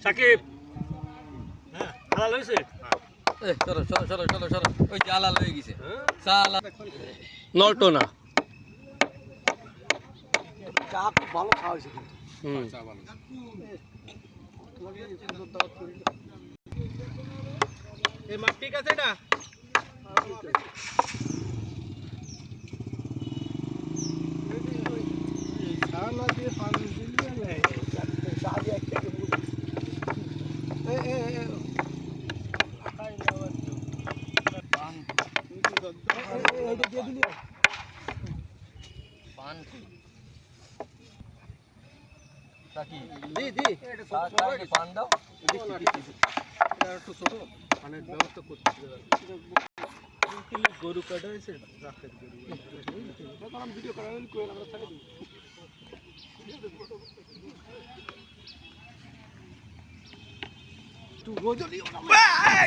সাকিব হালাল হয়েছে? চলো চলো চলো চলো চলো, ওই যে আলাল হয়ে গেছে। নলটোনা চা খুব ভালো খাওয়া হয়েছে কিন্তু। এই মাপ ঠিক আছে এটা? গরু কাটা হয়েছে ভিডিও করা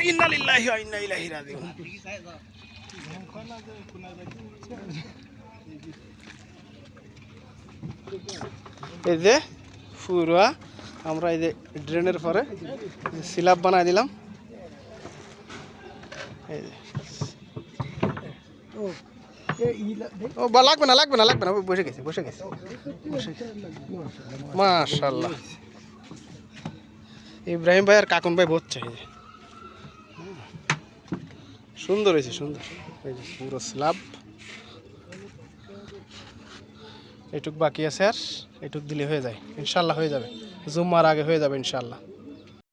ইন্না লিল্লাহি ওয়া ইন্না ইলাইহি রাজিউন। এই যে পুরা আমরা এই যে ড্রেনের পরে স্ল্যাব বানাই দিলাম। এই যে ও বা লাগবে না লাগবে না লাগবে না, বসে গেছে বসে গেছে মাশাআল্লাহ। ইব্রাহিম ভাই আর কাকুন ভাই বসছে। এই যে সুন্দর হয়েছে সুন্দর। এই যে পুরো স্ল্যাব, এটুক বাকি আছে আর এটুক দিলে হয়ে যায় ইনশাল্লাহ, হয়ে যাবে জুম্মার আগে হয়ে যাবে ইনশাল্লাহ।